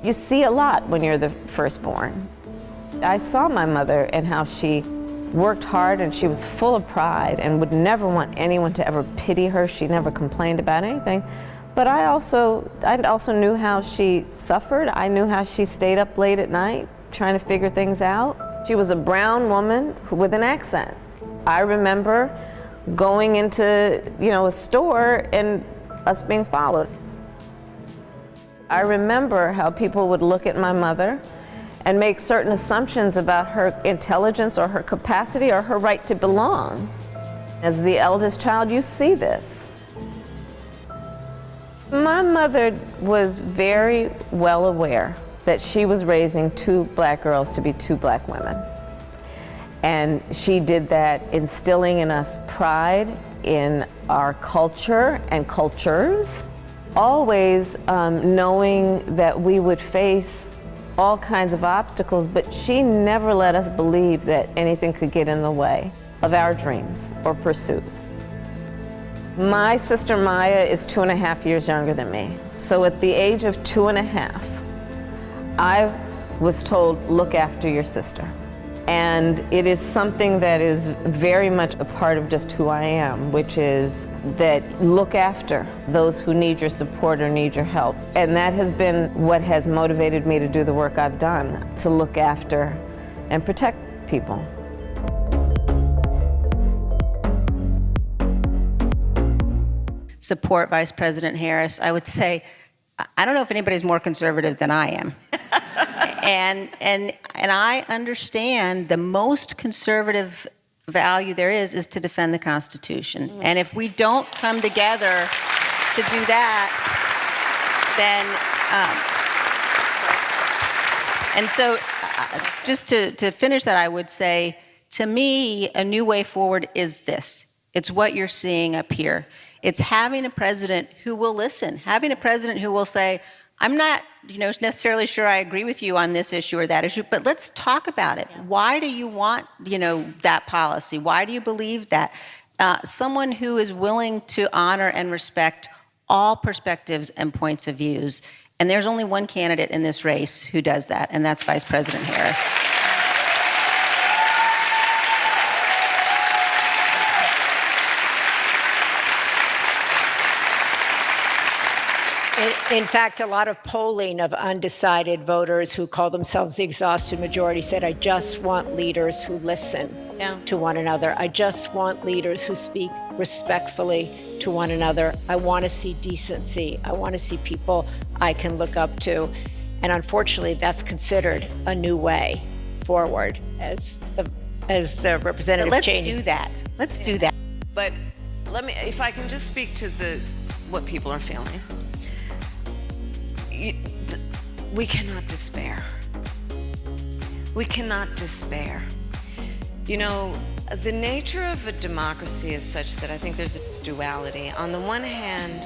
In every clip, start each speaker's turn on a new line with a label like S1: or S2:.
S1: You see a lot when you're the firstborn. I saw my mother and how she worked hard, and she was full of pride and would never want anyone to ever pity her. She never complained about anything. But I also knew how she suffered. I knew how she stayed up late at night trying to figure things out. She was a brown woman with an accent. I remember going into, a store and us being followed. I remember how people would look at my mother and make certain assumptions about her intelligence or her capacity or her right to belong. As the eldest child, you see this. My mother was very well aware that she was raising 2 black girls to be 2 black women. And she did that instilling in us pride in our culture and cultures, always knowing that we would face all kinds of obstacles, but she never let us believe that anything could get in the way of our dreams or pursuits. My sister Maya is 2.5 years younger than me. So at the age of 2.5, I was told, look after your sister. And it is something that is very much a part of just who I am, which is that look after those who need your support or need your help. And that has been what has motivated me to do the work I've done, to look after and protect people.
S2: Support Vice President Harris. I would say, I don't know if anybody's more conservative than I am. And I understand the most conservative value there is to defend the Constitution. Mm-hmm. And if we don't come together to do that, then, and so just to finish that, I would say, to me, a new way forward is this. It's what you're seeing up here. It's having a president who will listen, having a president who will say, I'm not, necessarily sure I agree with you on this issue or that issue, but let's talk about it. Yeah. Why do you want, that policy? Why do you believe that? Someone who is willing to honor and respect all perspectives and points of views. And there's only one candidate in this race who does that, and that's Vice President Harris.
S3: In fact, a lot of polling of undecided voters who call themselves the exhausted majority said, I just want leaders who listen to one another. I just want leaders who speak respectfully to one another. I want to see decency. I want to see people I can look up to. And unfortunately, that's considered a new way forward as Representative Cheney.
S2: Let's do that. Let's do that.
S1: But if I can just speak to what people are feeling. We cannot despair. We cannot despair. The nature of a democracy is such that I think there's a duality. On the one hand,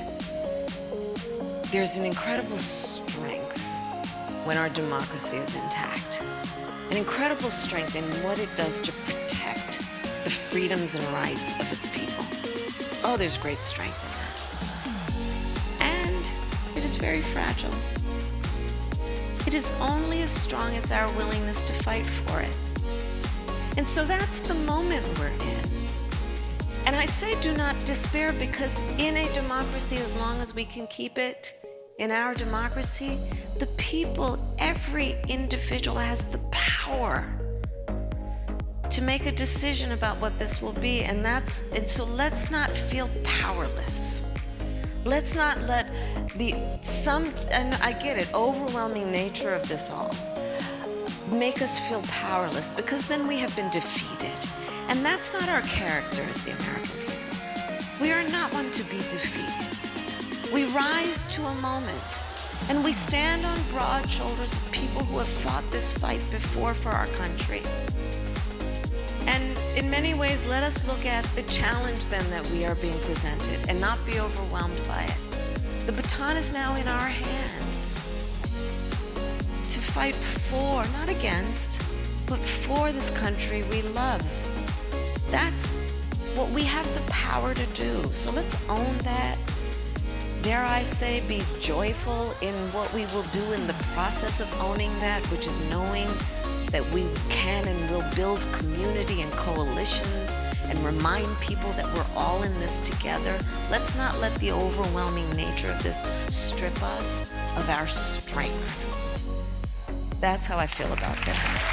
S1: there's an incredible strength when our democracy is intact. An incredible strength in what it does to protect the freedoms and rights of its people. Oh, there's great strength in that. It is very fragile. It is only as strong as our willingness to fight for it. And so that's the moment we're in. And I say do not despair, because in a democracy, as long as we can keep it in our democracy, the people, every individual has the power to make a decision about what this will be. And so let's not feel powerless. Let's not let and I get it, overwhelming nature of this all, make us feel powerless, because then we have been defeated. And that's not our character as the American people. We are not one to be defeated. We rise to a moment, and we stand on broad shoulders of people who have fought this fight before for our country. And in many ways, let us look at the challenge then that we are being presented and not be overwhelmed by it. The baton is now in our hands to fight for, not against, but for this country we love. That's what we have the power to do. So let's own that. dare I say, be joyful in what we will do in the process of owning that, which is knowing that we can and will build community and coalitions and remind people that we're all in this together. Let's not let the overwhelming nature of this strip us of our strength. That's how I feel about this.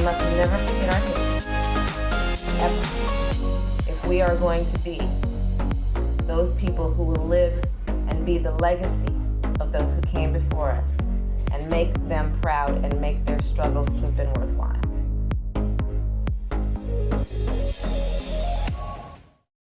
S4: must never forget our history, ever, if we are going to be those people who will live and be the legacy of those who came before us and make them proud and make their struggles to have been worthwhile.